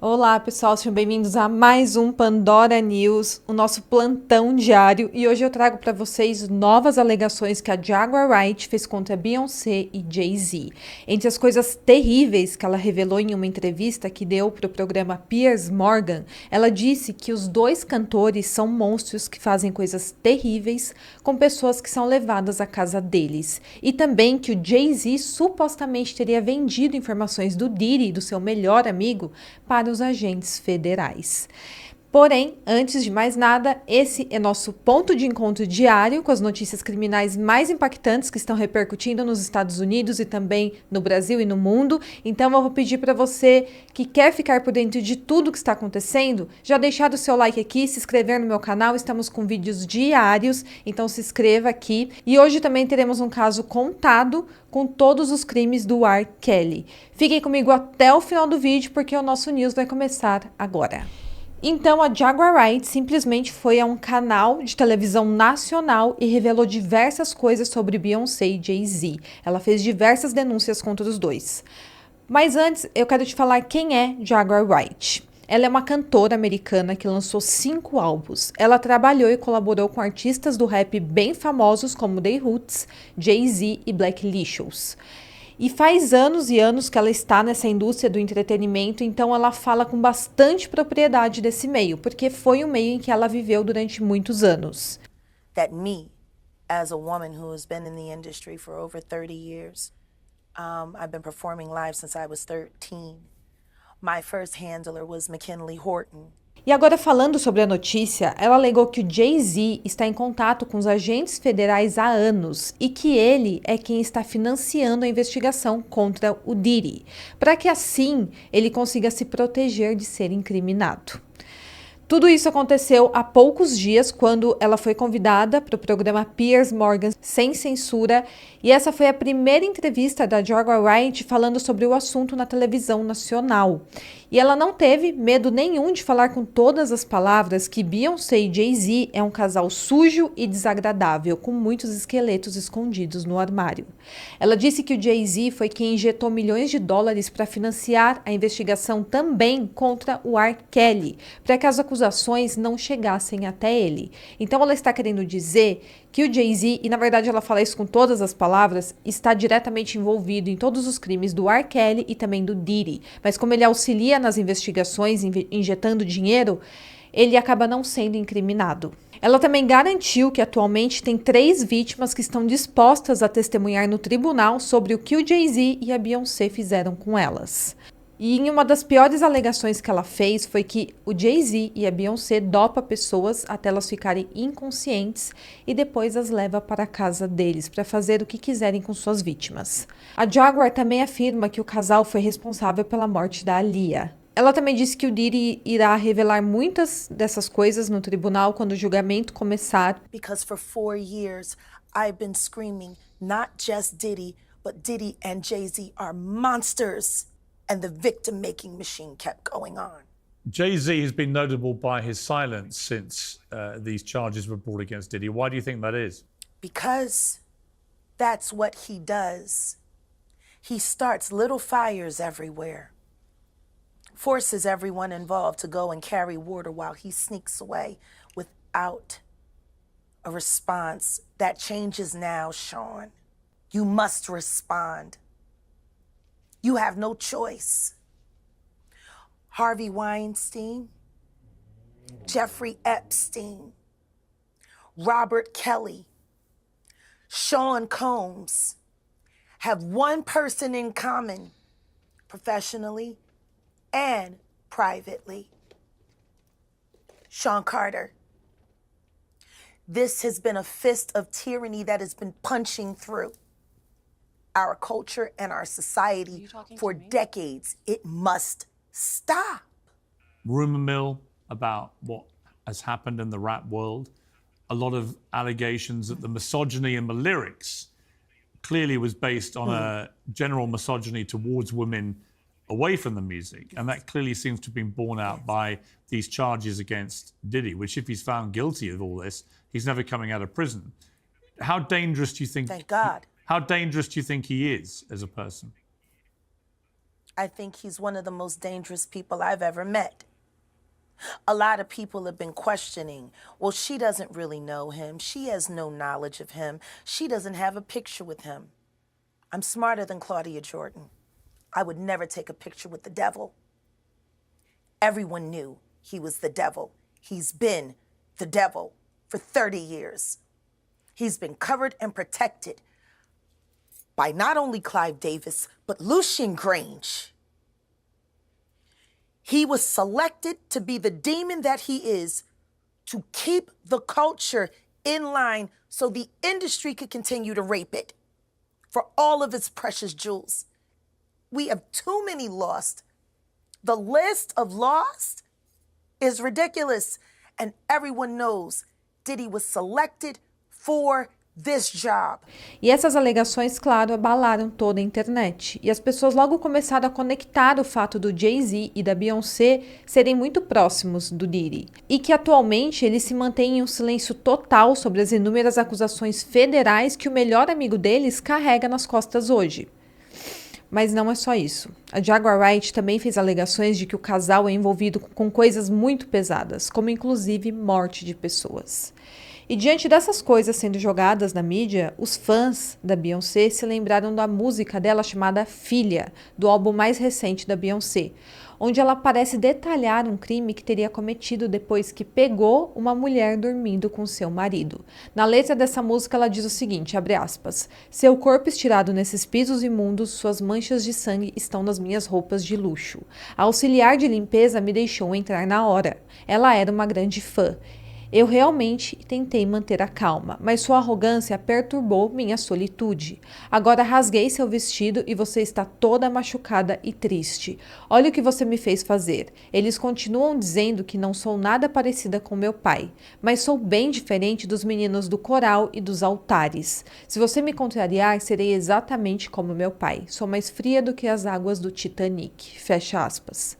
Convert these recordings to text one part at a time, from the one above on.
Olá, pessoal, sejam bem-vindos a mais um Pandora News, o nosso plantão diário. E hoje eu trago para vocês novas alegações que a Jaguar Wright fez contra Beyoncé e Jay-Z. Entre as coisas terríveis que ela revelou em uma entrevista que deu para o programa Piers Morgan, ela disse que os dois cantores são monstros que fazem coisas terríveis com pessoas que são levadas à casa deles. E também que o Jay-Z supostamente teria vendido informações do Diddy, do seu melhor amigo, para os agentes federais. Porém, antes de mais nada, esse é nosso ponto de encontro diário com as notícias criminais mais impactantes que estão repercutindo nos Estados Unidos e também no Brasil e no mundo. Então eu vou pedir para você que quer ficar por dentro de tudo que está acontecendo, já deixar o seu like aqui, se inscrever no meu canal. Estamos com vídeos diários, então se inscreva aqui. E hoje também teremos um caso contado com todos os crimes do R. Kelly. Fiquem comigo até o final do vídeo porque o nosso news vai começar agora. Então, a Jaguar Wright simplesmente foi a um canal de televisão nacional e revelou diversas coisas sobre Beyoncé e Jay-Z. Ela fez diversas denúncias contra os dois. Mas antes, eu quero te falar quem é Jaguar Wright. Ela é uma cantora americana que lançou 5 álbuns. Ela trabalhou e colaborou com artistas do rap bem famosos como The Roots, Jay-Z e Black Licious. E faz anos e anos que ela está nessa indústria do entretenimento, então ela fala com bastante propriedade desse meio, porque foi um meio em que ela viveu durante muitos anos. That me, as a woman who has been in the industry for over 30 years, I've been performing live since I was 13. My first handler was McKinley Horton. E agora, falando sobre a notícia, ela alegou que o Jay-Z está em contato com os agentes federais há anos e que ele é quem está financiando a investigação contra o Diddy, para que assim ele consiga se proteger de ser incriminado. Tudo isso aconteceu há poucos dias, quando ela foi convidada para o programa Piers Morgan Sem Censura, e essa foi a primeira entrevista da Jaguar Wright falando sobre o assunto na televisão nacional. E ela não teve medo nenhum de falar com todas as palavras que Beyoncé e Jay-Z é um casal sujo e desagradável, com muitos esqueletos escondidos no armário. Ela disse que o Jay-Z foi quem injetou milhões de dólares para financiar a investigação também contra o R. Kelly, para que as acusações não chegassem até ele. Então ela está querendo dizer que o Jay-Z, e na verdade ela fala isso com todas as palavras, está diretamente envolvido em todos os crimes do R. Kelly e também do Diddy. Mas como ele auxilia nas investigações, injetando dinheiro, ele acaba não sendo incriminado. Ela também garantiu que atualmente tem 3 vítimas que estão dispostas a testemunhar no tribunal sobre o que o Jay-Z e a Beyoncé fizeram com elas. E em uma das piores alegações que ela fez foi que o Jay-Z e a Beyoncé dopa pessoas até elas ficarem inconscientes e depois as leva para a casa deles para fazer o que quiserem com suas vítimas. A Jaguar também afirma que o casal foi responsável pela morte da Aaliyah. Ela também disse que o Diddy irá revelar muitas dessas coisas no tribunal quando o julgamento começar. Because for 4 years, I've been screaming, not just Diddy, but Diddy and Jay-Z are monsters. And the victim-making machine kept going on. Jay-Z has been notable by his silence since these charges were brought against Diddy. Why do you think that is? Because that's what he does. He starts little fires everywhere, forces everyone involved to go and carry water while he sneaks away without a response. That changes now, Sean. You must respond. You have no choice. Harvey Weinstein, Jeffrey Epstein, Robert Kelly, Sean Combs have one person in common, professionally and privately. Sean Carter. This has been a fist of tyranny that has been punching through our culture and our society for decades. It must stop. Rumor mill about what has happened in the rap world. A lot of allegations that the misogyny in the lyrics clearly was based on a general misogyny towards women away from the music. And that clearly seems to have been borne out by these charges against Diddy, which if he's found guilty of all this, he's never coming out of prison. How dangerous do you think? Thank God. How dangerous do you think he is as a person? I think he's one of the most dangerous people I've ever met. A lot of people have been questioning, well, she doesn't really know him. She has no knowledge of him. She doesn't have a picture with him. I'm smarter than Claudia Jordan. I would never take a picture with the devil. Everyone knew he was the devil. He's been the devil for 30 years. He's been covered and protected by not only Clive Davis, but Lucian Grange. He was selected to be the demon that he is, to keep the culture in line so the industry could continue to rape it for all of its precious jewels. We have too many lost. The list of lost is ridiculous. And everyone knows Diddy was selected for this job. E essas alegações, claro, abalaram toda a internet. E as pessoas logo começaram a conectar o fato do Jay-Z e da Beyoncé serem muito próximos do Diddy. E que atualmente ele se mantém em um silêncio total sobre as inúmeras acusações federais que o melhor amigo deles carrega nas costas hoje. Mas não é só isso. A Jaguar Wright também fez alegações de que o casal é envolvido com coisas muito pesadas, como inclusive morte de pessoas. E diante dessas coisas sendo jogadas na mídia, os fãs da Beyoncé se lembraram da música dela chamada Filha, do álbum mais recente da Beyoncé, onde ela parece detalhar um crime que teria cometido depois que pegou uma mulher dormindo com seu marido. Na letra dessa música ela diz o seguinte, abre aspas, seu corpo estirado nesses pisos imundos, suas manchas de sangue estão nas minhas roupas de luxo. A auxiliar de limpeza me deixou entrar na hora. Ela era uma grande fã. Eu realmente tentei manter a calma, mas sua arrogância perturbou minha solitude. Agora rasguei seu vestido e você está toda machucada e triste. Olha o que você me fez fazer. Eles continuam dizendo que não sou nada parecida com meu pai, mas sou bem diferente dos meninos do coral e dos altares. Se você me contrariar, serei exatamente como meu pai. Sou mais fria do que as águas do Titanic. Fecha aspas.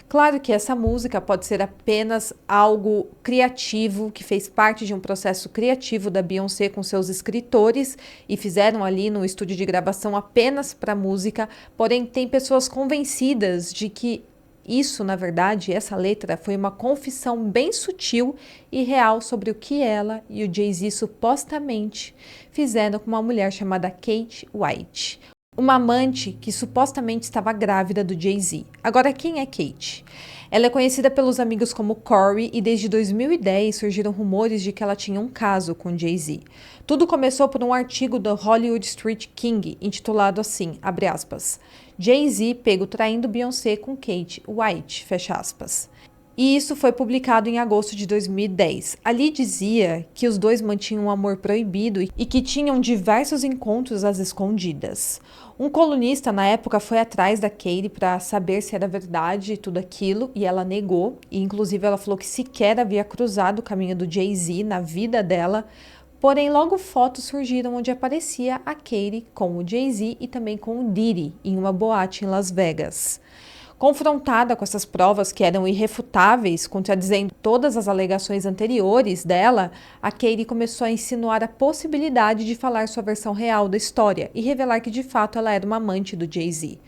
Claro que essa música pode ser apenas algo criativo, que fez parte de um processo criativo da Beyoncé com seus escritores e fizeram ali no estúdio de gravação apenas para música, porém tem pessoas convencidas de que isso, na verdade, essa letra foi uma confissão bem sutil e real sobre o que ela e o Jay-Z supostamente fizeram com uma mulher chamada Kate White, uma amante que supostamente estava grávida do Jay-Z. Agora, quem é Kate? Ela é conhecida pelos amigos como Corey e desde 2010 surgiram rumores de que ela tinha um caso com Jay-Z. Tudo começou por um artigo do Hollywood Street King, intitulado assim, abre aspas, Jay-Z pego traindo Beyoncé com Kate White, fecha aspas. E isso foi publicado em agosto de 2010. Ali dizia que os dois mantinham um amor proibido e que tinham diversos encontros às escondidas. Um colunista na época foi atrás da Katy para saber se era verdade tudo aquilo e ela negou. E inclusive ela falou que sequer havia cruzado o caminho do Jay-Z na vida dela. Porém, logo fotos surgiram onde aparecia a Katy com o Jay-Z e também com o Diddy em uma boate em Las Vegas. Confrontada com essas provas que eram irrefutáveis, contradizendo todas as alegações anteriores dela, a Katy começou a insinuar a possibilidade de falar sua versão real da história e revelar que de fato ela era uma amante do Jay-Z.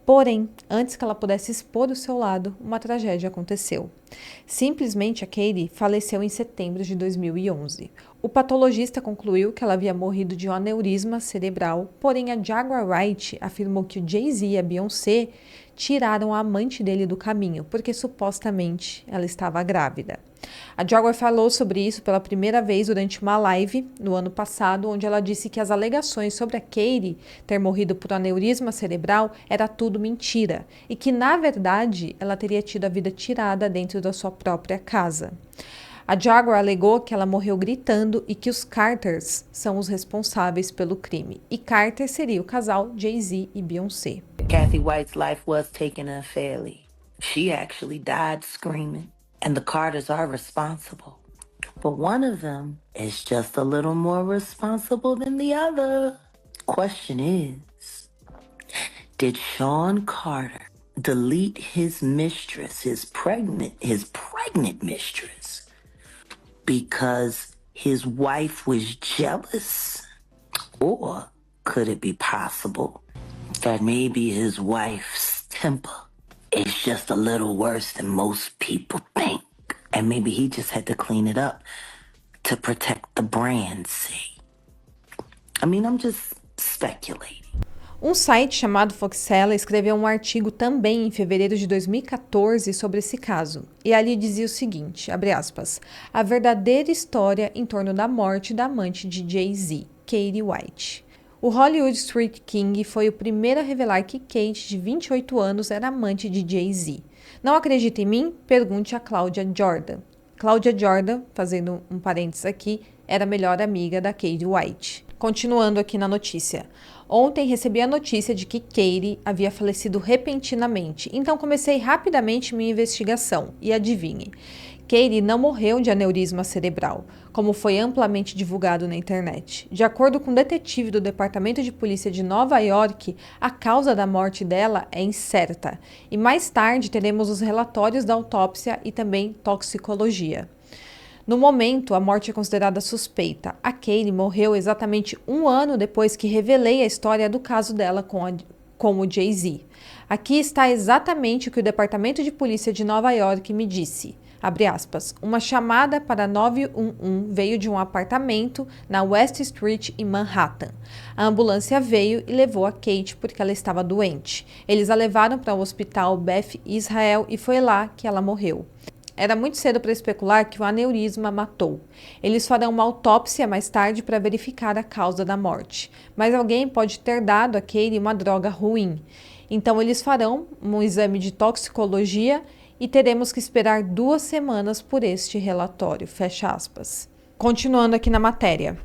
Porém, antes que ela pudesse expor o seu lado, uma tragédia aconteceu. Simplesmente a Katy faleceu em setembro de 2011. O patologista concluiu que ela havia morrido de um aneurisma cerebral, porém a Jaguar Wright afirmou que o Jay-Z e a Beyoncé tiraram a amante dele do caminho, porque supostamente ela estava grávida. A Jaguar falou sobre isso pela primeira vez durante uma live no ano passado, onde ela disse que as alegações sobre a Katy ter morrido por aneurisma cerebral era tudo mentira e que, na verdade, ela teria tido a vida tirada dentro da sua própria casa. A Jaguar alegou que ela morreu gritando e que os Carters são os responsáveis pelo crime. E Carter seria o casal Jay-Z e Beyoncé. Kathy White's life was taken unfairly. She actually died screaming. And the Carters are responsible. But one of them is just a little more responsible than the other. Question is, did Sean Carter delete his mistress, his pregnant mistress, because his wife was jealous? Or could it be possible that maybe his wife temper. It's just a little worse than most people think. And maybe he just had to clean it up to protect the brand, see? I mean, I'm just speculating. Um site chamado Foxella escreveu um artigo também em fevereiro de 2014 sobre esse caso. E ali dizia o seguinte, abre aspas, a verdadeira história em torno da morte da amante de Jay-Z, Katie White. O Hollywood Street King foi o primeiro a revelar que Kate, de 28 anos, era amante de Jay-Z. Não acredita em mim? Pergunte a Claudia Jordan. Claudia Jordan, fazendo um parênteses aqui, era a melhor amiga da Katie White. Continuando aqui na notícia. Ontem recebi a notícia de que Katie havia falecido repentinamente, então comecei rapidamente minha investigação. E adivinhe, Katie não morreu de aneurisma cerebral, como foi amplamente divulgado na internet. De acordo com um detetive do Departamento de Polícia de Nova York, a causa da morte dela é incerta. E mais tarde teremos os relatórios da autópsia e também toxicologia. No momento, a morte é considerada suspeita. A Katie morreu exatamente um ano depois que revelei a história do caso dela com o Jay-Z. Aqui está exatamente o que o Departamento de Polícia de Nova York me disse. Abre aspas, uma chamada para 911 veio de um apartamento na West Street em Manhattan. A ambulância veio e levou a Kate porque ela estava doente. Eles a levaram para o hospital Beth Israel e foi lá que ela morreu. Era muito cedo para especular que o aneurisma matou. Eles farão uma autópsia mais tarde para verificar a causa da morte. Mas alguém pode ter dado a Katie uma droga ruim. Então eles farão um exame de toxicologia e teremos que esperar 2 semanas por este relatório. Fecha aspas. Continuando aqui na matéria.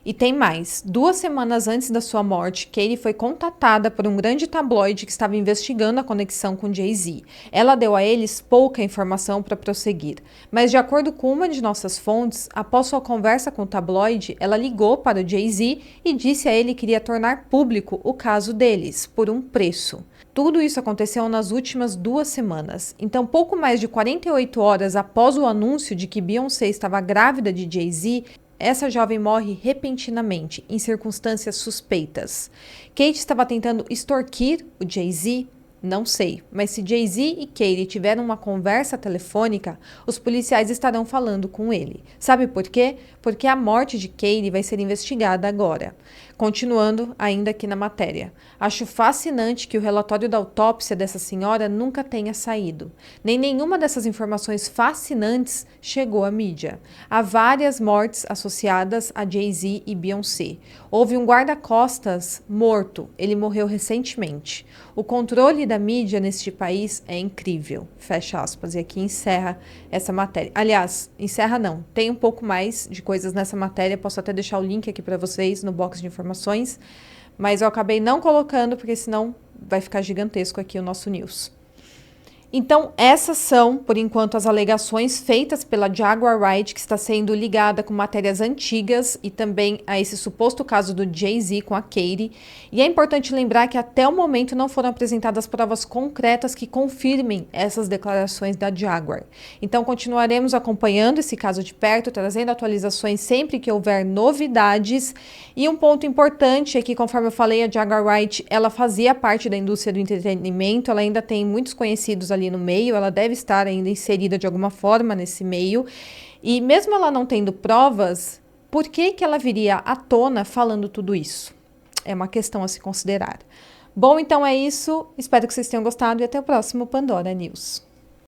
E tem mais. 2 semanas antes da sua morte, Katie foi contatada por um grande tabloide que estava investigando a conexão com Jay-Z. Ela deu a eles pouca informação para prosseguir. Mas, de acordo com uma de nossas fontes, após sua conversa com o tabloide, ela ligou para o Jay-Z e disse a ele que iria tornar público o caso deles, por um preço. Tudo isso aconteceu nas últimas 2 semanas. Então, pouco mais de 48 horas após o anúncio de que Beyoncé estava grávida de Jay-Z, essa jovem morre repentinamente, em circunstâncias suspeitas. Kate estava tentando extorquir o Jay-Z? Não sei, mas se Jay-Z e Katie tiveram uma conversa telefônica, os policiais estarão falando com ele. Sabe por quê? Porque a morte de Katie vai ser investigada agora. Continuando ainda aqui na matéria. Acho fascinante que o relatório da autópsia dessa senhora nunca tenha saído. Nem nenhuma dessas informações fascinantes chegou à mídia. Há várias mortes associadas a Jay-Z e Beyoncé. Houve um guarda-costas morto. Ele morreu recentemente. O controle da mídia neste país é incrível. Fecha aspas. E aqui encerra essa matéria. Aliás, encerra não. Tem um pouco mais de coisas nessa matéria. Posso até deixar o link aqui para vocês no box de informações. Mas eu acabei não colocando, porque senão vai ficar gigantesco aqui o nosso news. Então, essas são, por enquanto, as alegações feitas pela Jaguar Wright, que está sendo ligada com matérias antigas e também a esse suposto caso do Jay-Z com a Katie. E é importante lembrar que até o momento não foram apresentadas provas concretas que confirmem essas declarações da Jaguar. Então, continuaremos acompanhando esse caso de perto, trazendo atualizações sempre que houver novidades. E um ponto importante é que, conforme eu falei, a Jaguar Wright, ela fazia parte da indústria do entretenimento, ela ainda tem muitos conhecidos ali no meio, ela deve estar ainda inserida de alguma forma nesse meio, e mesmo ela não tendo provas, por que ela viria à tona falando tudo isso? É uma questão a se considerar. Bom, então é isso, espero que vocês tenham gostado e até o próximo Pandora News.